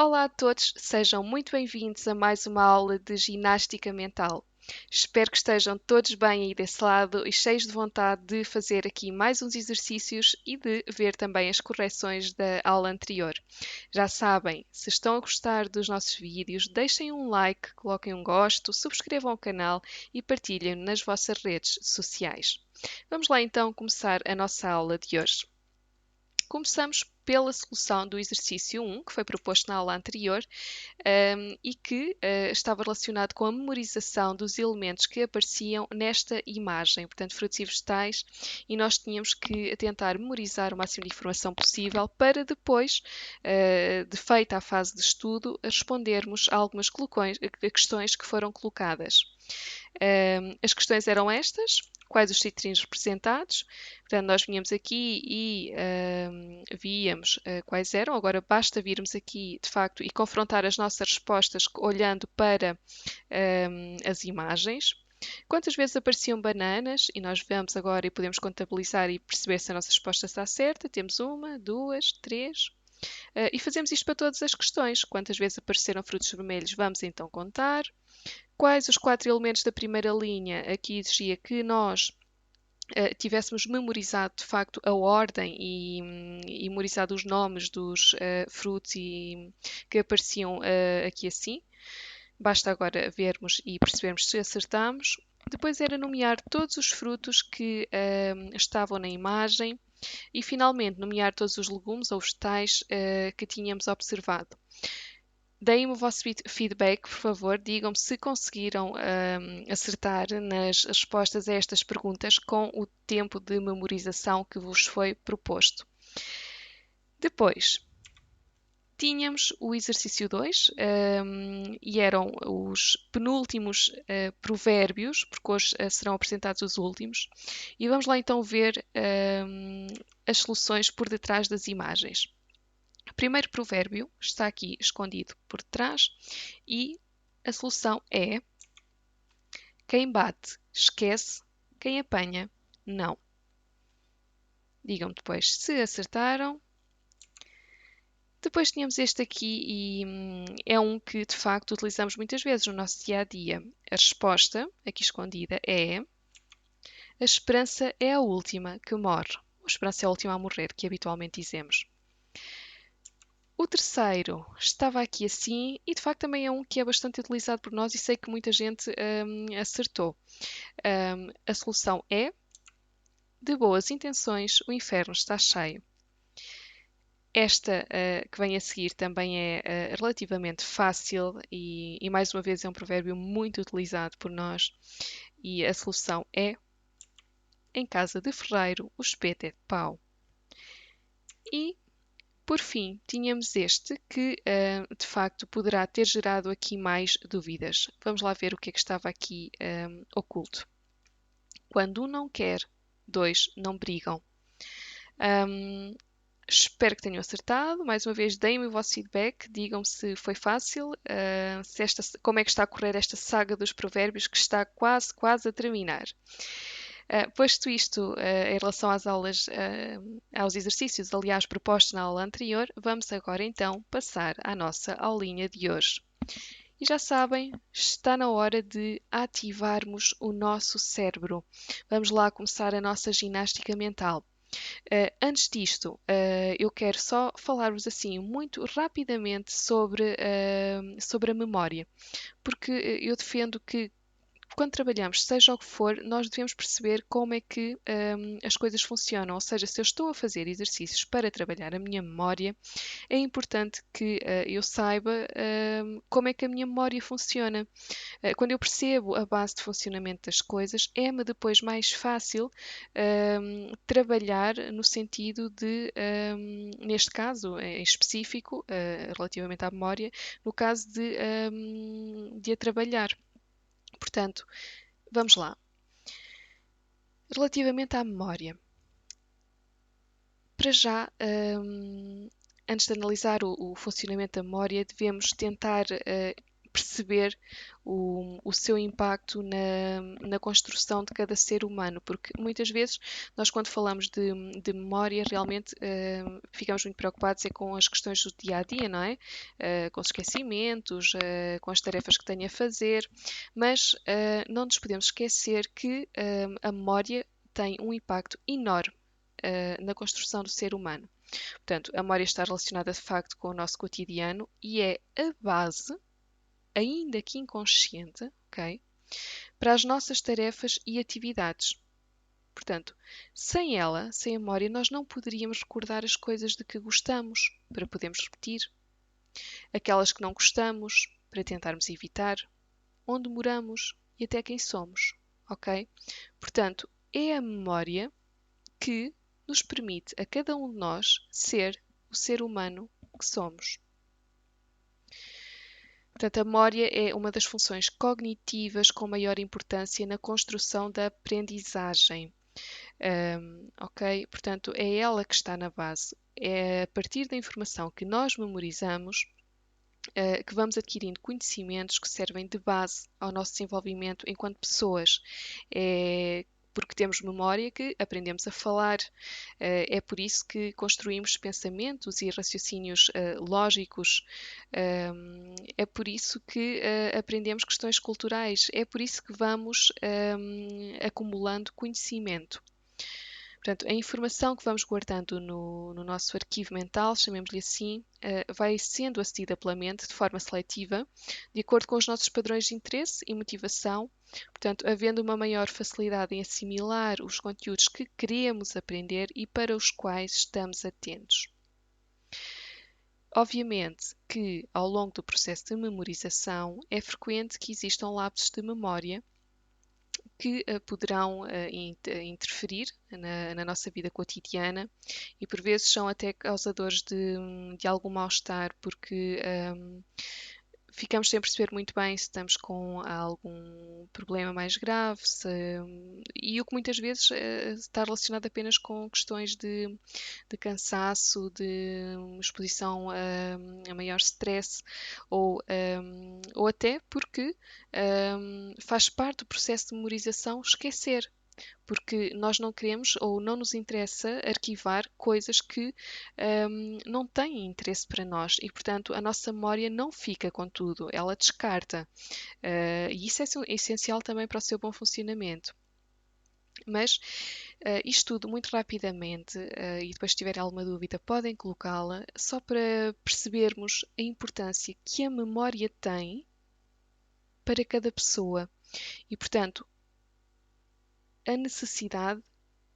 Olá a todos, sejam muito bem-vindos a mais uma aula de ginástica mental. Espero que estejam todos bem aí desse lado e cheios de vontade de fazer aqui mais uns exercícios e de ver também as correções da aula anterior. Já sabem, se estão a gostar dos nossos vídeos, deixem um like, coloquem um gosto, subscrevam o canal e partilhem nas vossas redes sociais. Vamos lá então começar a nossa aula de hoje. Começamos pela solução do exercício 1, que foi proposto na aula anterior, e que estava relacionado com a memorização dos elementos que apareciam nesta imagem, portanto, frutos e vegetais, e nós tínhamos que tentar memorizar o máximo de informação possível para depois, de feita a fase de estudo, respondermos a algumas questões que foram colocadas. As questões eram estas: quais os citrinos representados? Portanto, nós vinhamos aqui e víamos quais eram. Agora basta virmos aqui, de facto, e confrontar as nossas respostas olhando para as imagens. Quantas vezes apareciam bananas? E nós vamos agora e podemos contabilizar e perceber se a nossa resposta está certa. Temos uma, duas, três. E fazemos isto para todas as questões. Quantas vezes apareceram frutos vermelhos? Vamos então contar. Quais os 4 elementos da primeira linha? Aqui exigia que nós tivéssemos memorizado de facto a ordem e memorizado os nomes dos frutos que apareciam aqui assim. Basta agora vermos e percebermos se acertamos. Depois era nomear todos os frutos que estavam na imagem e, finalmente, nomear todos os legumes ou vegetais que tínhamos observado. Deem-me o vosso feedback, por favor. Digam-me se conseguiram acertar nas respostas a estas perguntas com o tempo de memorização que vos foi proposto. Depois, tínhamos o exercício 2 e eram os penúltimos provérbios, porque hoje serão apresentados os últimos. E vamos lá então ver as soluções por detrás das imagens. O primeiro provérbio está aqui escondido por trás e a solução é: quem bate, esquece, quem apanha, não. Digam depois se acertaram. Depois tínhamos este aqui e é um que de facto utilizamos muitas vezes no nosso dia a dia. A resposta, aqui escondida, é: a esperança é a última que morre. A esperança é a última a morrer, que habitualmente dizemos. O terceiro estava aqui assim e de facto também é um que é bastante utilizado por nós e sei que muita gente acertou. A solução é: de boas intenções o inferno está cheio. Esta que vem a seguir também é relativamente fácil e mais uma vez é um provérbio muito utilizado por nós e a solução é: em casa de ferreiro o espeto é de pau. E por fim, tínhamos este que, de facto, poderá ter gerado aqui mais dúvidas. Vamos lá ver o que é que estava aqui oculto. Quando um não quer, dois não brigam. Espero que tenham acertado. Mais uma vez, deem-me o vosso feedback. Digam-me se foi fácil, como é que está a correr esta saga dos provérbios que está quase, quase a terminar. Posto isto, em relação às aulas, aos exercícios, aliás, propostos na aula anterior, vamos agora então passar à nossa aulinha de hoje. E já sabem, está na hora de ativarmos o nosso cérebro. Vamos lá começar a nossa ginástica mental. Antes disto, eu quero só falar-vos assim muito rapidamente sobre a memória, porque eu defendo que quando trabalhamos, seja o que for, nós devemos perceber como é que as coisas funcionam. Ou seja, se eu estou a fazer exercícios para trabalhar a minha memória, é importante que eu saiba como é que a minha memória funciona. Quando eu percebo a base de funcionamento das coisas, é-me depois mais fácil trabalhar no sentido de, neste caso em específico, relativamente à memória, no caso de a trabalhar. Portanto, vamos lá. Relativamente à memória, para já, antes de analisar o funcionamento da memória, devemos tentar perceber o seu impacto na construção de cada ser humano, porque muitas vezes nós, quando falamos de memória, realmente ficamos muito preocupados com as questões do dia a dia, não é? Com os esquecimentos, com as tarefas que tenho a fazer, mas não nos podemos esquecer que a memória tem um impacto enorme na construção do ser humano. Portanto, a memória está relacionada de facto com o nosso cotidiano e é a base, ainda que inconsciente, ok, para as nossas tarefas e atividades. Portanto, sem ela, sem a memória, nós não poderíamos recordar as coisas de que gostamos, para podermos repetir, aquelas que não gostamos, para tentarmos evitar, onde moramos e até quem somos, ok? Portanto, é a memória que nos permite a cada um de nós ser o ser humano que somos. Portanto, a memória é uma das funções cognitivas com maior importância na construção da aprendizagem. Ok? Portanto, é ela que está na base. É a partir da informação que nós memorizamos que vamos adquirindo conhecimentos que servem de base ao nosso desenvolvimento enquanto pessoas. É porque temos memória que aprendemos a falar, é por isso que construímos pensamentos e raciocínios lógicos, é por isso que aprendemos questões culturais, é por isso que vamos acumulando conhecimento. Portanto, a informação que vamos guardando no nosso arquivo mental, chamemos-lhe assim, vai sendo acedida pela mente de forma seletiva, de acordo com os nossos padrões de interesse e motivação, portanto, havendo uma maior facilidade em assimilar os conteúdos que queremos aprender e para os quais estamos atentos. Obviamente que, ao longo do processo de memorização, é frequente que existam lapsos de memória que poderão interferir na nossa vida cotidiana e por vezes são até causadores de algum mal-estar, porque ficamos sem perceber muito bem se estamos com algum problema mais grave e o que muitas vezes está relacionado apenas com questões de cansaço, de exposição a maior stress ou até porque faz parte do processo de memorização esquecer. Porque nós não queremos ou não nos interessa arquivar coisas que não têm interesse para nós e, portanto, a nossa memória não fica com tudo, ela descarta. E isso é essencial também para o seu bom funcionamento. Mas isto tudo muito rapidamente, e depois se tiverem alguma dúvida podem colocá-la, só para percebermos a importância que a memória tem para cada pessoa. E, portanto, a necessidade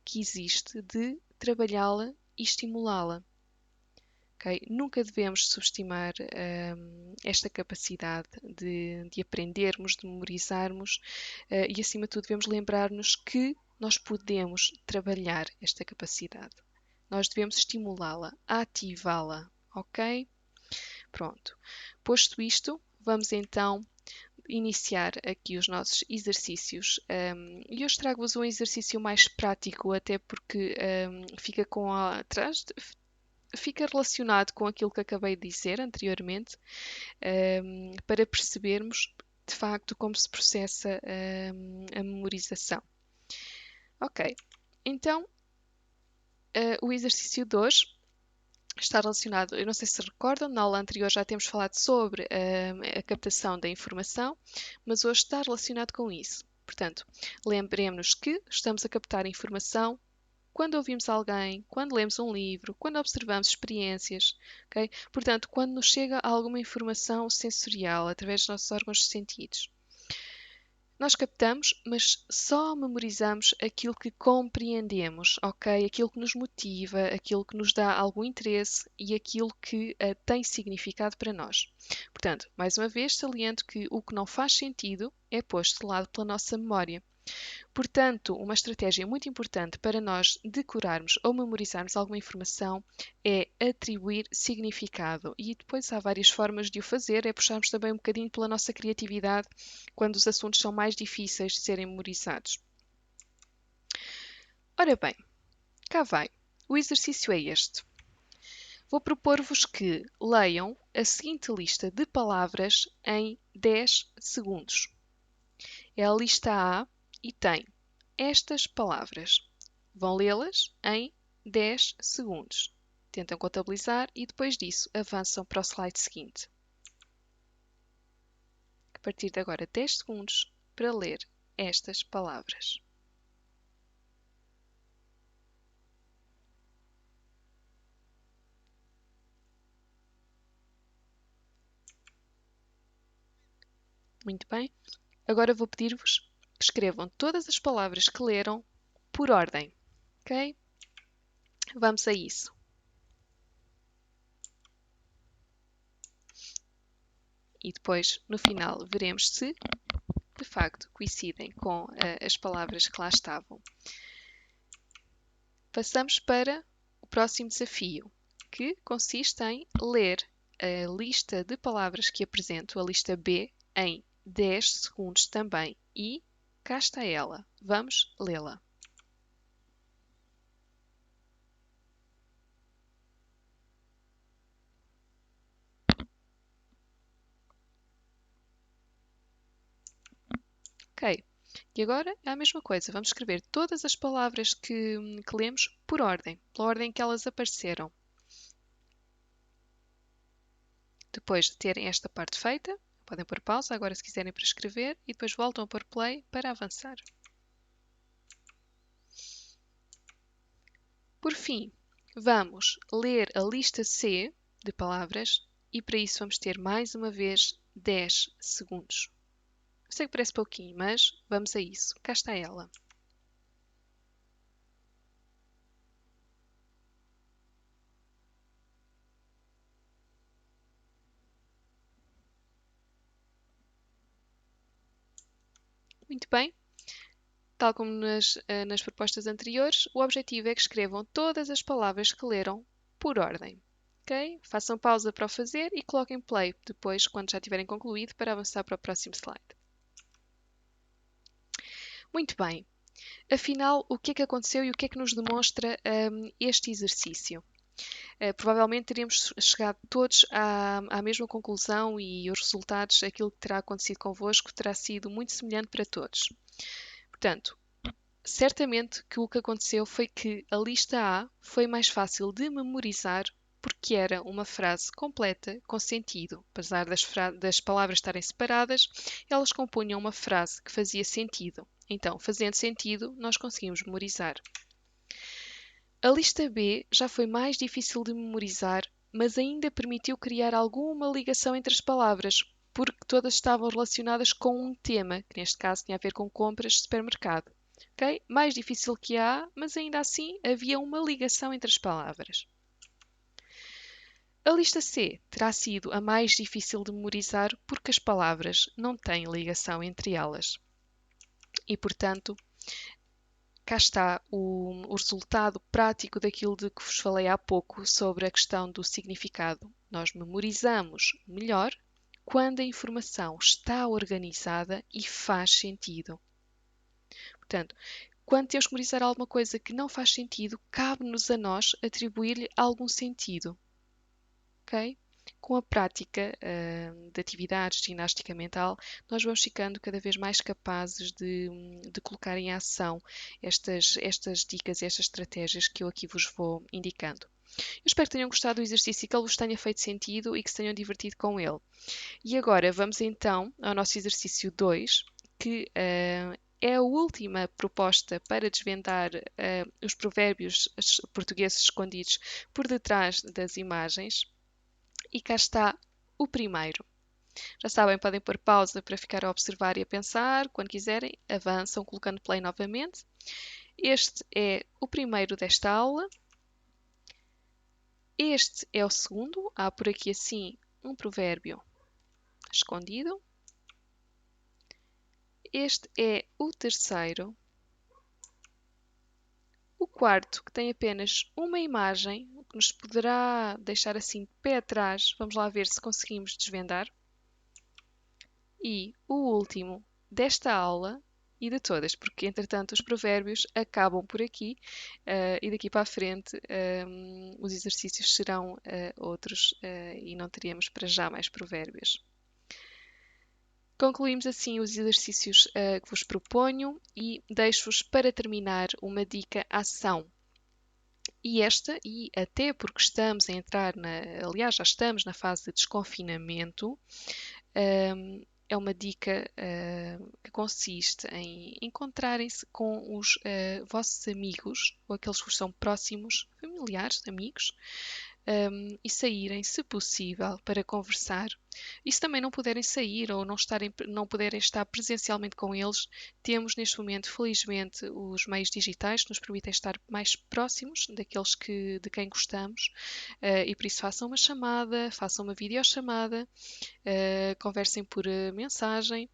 que existe de trabalhá-la e estimulá-la. Okay? Nunca devemos subestimar esta capacidade de aprendermos, de memorizarmos e, acima de tudo, devemos lembrar-nos que nós podemos trabalhar esta capacidade. Nós devemos estimulá-la, ativá-la, ok? Pronto. Posto isto, vamos então iniciar aqui os nossos exercícios. E hoje trago-vos um exercício mais prático, até porque fica relacionado com aquilo que acabei de dizer anteriormente, para percebermos de facto como se processa a memorização. Ok, então o exercício de hoje está relacionado, eu não sei se recordam, na aula anterior já temos falado sobre a captação da informação, mas hoje está relacionado com isso. Portanto, lembremos-nos que estamos a captar informação quando ouvimos alguém, quando lemos um livro, quando observamos experiências, ok? Portanto, quando nos chega alguma informação sensorial através dos nossos órgãos de sentidos. Nós captamos, mas só memorizamos aquilo que compreendemos, ok? Aquilo que nos motiva, aquilo que nos dá algum interesse e aquilo que tem significado para nós. Portanto, mais uma vez, saliento que o que não faz sentido é posto de lado pela nossa memória. Portanto, uma estratégia muito importante para nós decorarmos ou memorizarmos alguma informação é atribuir significado. E depois há várias formas de o fazer, é puxarmos também um bocadinho pela nossa criatividade quando os assuntos são mais difíceis de serem memorizados. Ora bem, cá vai. O exercício é este. Vou propor-vos que leiam a seguinte lista de palavras em 10 segundos. É a lista A e tem estas palavras. Vão lê-las em 10 segundos. Tentam contabilizar e depois disso avançam para o slide seguinte. A partir de agora, 10 segundos para ler estas palavras. Muito bem. Agora vou pedir-vos que escrevam todas as palavras que leram por ordem. Ok? Vamos a isso. E depois, no final, veremos se, de facto, coincidem com as palavras que lá estavam. Passamos para o próximo desafio, que consiste em ler a lista de palavras que apresento, a lista B, em 10 segundos também. E cá está ela. Vamos lê-la. Ok. E agora é a mesma coisa. Vamos escrever todas as palavras que lemos por ordem, pela ordem que elas apareceram. Depois de terem esta parte feita, podem pôr pausa agora se quiserem para escrever e depois voltam a pôr play para avançar. Por fim, vamos ler a lista C de palavras e para isso vamos ter mais uma vez 10 segundos. Eu sei que parece pouquinho, mas vamos a isso. Cá está ela. Muito bem. Tal como nas propostas anteriores, o objetivo é que escrevam todas as palavras que leram por ordem. Ok? Façam pausa para o fazer e coloquem play depois, quando já tiverem concluído, para avançar para o próximo slide. Muito bem. Afinal, o que é que aconteceu e o que é que nos demonstra este exercício? Provavelmente teríamos chegado todos à mesma conclusão e os resultados, aquilo que terá acontecido convosco, terá sido muito semelhante para todos. Portanto, certamente que o que aconteceu foi que a lista A foi mais fácil de memorizar porque era uma frase completa com sentido. Apesar das palavras estarem separadas, elas compunham uma frase que fazia sentido. Então, fazendo sentido, nós conseguimos memorizar. A lista B já foi mais difícil de memorizar, mas ainda permitiu criar alguma ligação entre as palavras, porque todas estavam relacionadas com um tema, que neste caso tinha a ver com compras de supermercado. Okay? Mais difícil que a A, mas ainda assim havia uma ligação entre as palavras. A lista C terá sido a mais difícil de memorizar porque as palavras não têm ligação entre elas. E, portanto, cá está o resultado prático daquilo de que vos falei há pouco sobre a questão do significado. Nós memorizamos melhor quando a informação está organizada e faz sentido. Portanto, quando temos que memorizar alguma coisa que não faz sentido, cabe-nos a nós atribuir-lhe algum sentido. Ok? Com a prática de atividades de ginástica mental, nós vamos ficando cada vez mais capazes de colocar em ação estas dicas e estas estratégias que eu aqui vos vou indicando. Eu espero que tenham gostado do exercício e que ele vos tenha feito sentido e que se tenham divertido com ele. E agora vamos então ao nosso exercício 2, que é a última proposta para desvendar os provérbios portugueses escondidos por detrás das imagens. E cá está o primeiro. Já sabem, podem pôr pausa para ficar a observar e a pensar. Quando quiserem, avançam colocando play novamente. Este é o primeiro desta aula. Este é o segundo. Há por aqui assim um provérbio escondido. Este é o terceiro. O quarto, que tem apenas uma imagem, o que nos poderá deixar assim de pé atrás. Vamos lá ver se conseguimos desvendar. E o último desta aula, e de todas, porque entretanto os provérbios acabam por aqui e daqui para a frente os exercícios serão outros e não teríamos para já mais provérbios. Concluímos assim os exercícios que vos proponho e deixo-vos para terminar uma dica ação. E até porque estamos a entrar aliás, já estamos na fase de desconfinamento, é uma dica que consiste em encontrarem-se com os vossos amigos ou aqueles que vos são próximos, familiares, amigos, e saírem, se possível, para conversar. E se também não puderem sair ou não puderem estar presencialmente com eles, temos neste momento, felizmente, os meios digitais que nos permitem estar mais próximos daqueles de quem gostamos. E por isso façam uma chamada, façam uma videochamada, conversem por mensagem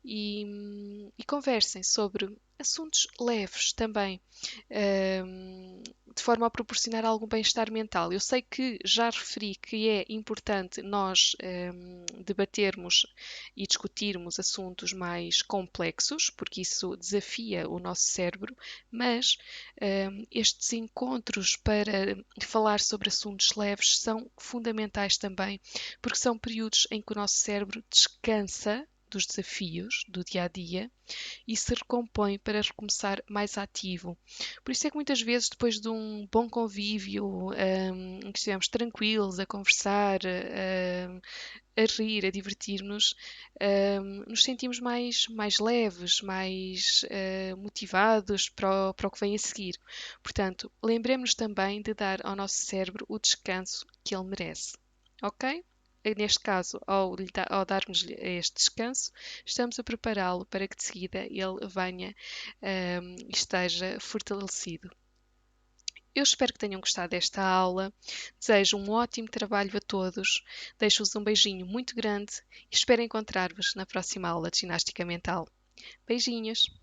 e conversem sobre assuntos leves também, de forma a proporcionar algum bem-estar mental. Eu sei que já referi que é importante nós debatermos e discutirmos assuntos mais complexos, porque isso desafia o nosso cérebro, mas estes encontros para falar sobre assuntos leves são fundamentais também, porque são períodos em que o nosso cérebro descansa dos desafios do dia a dia e se recompõe para recomeçar mais ativo. Por isso é que muitas vezes, depois de um bom convívio, em que estivemos tranquilos a conversar, a rir, a divertir-nos, nos sentimos mais leves, mais motivados para o que vem a seguir. Portanto, lembremos-nos também de dar ao nosso cérebro o descanso que ele merece. Ok? Neste caso, ao darmos-lhe este descanso, estamos a prepará-lo para que de seguida ele venha e esteja fortalecido. Eu espero que tenham gostado desta aula. Desejo um ótimo trabalho a todos. Deixo-vos um beijinho muito grande e espero encontrar-vos na próxima aula de ginástica mental. Beijinhos!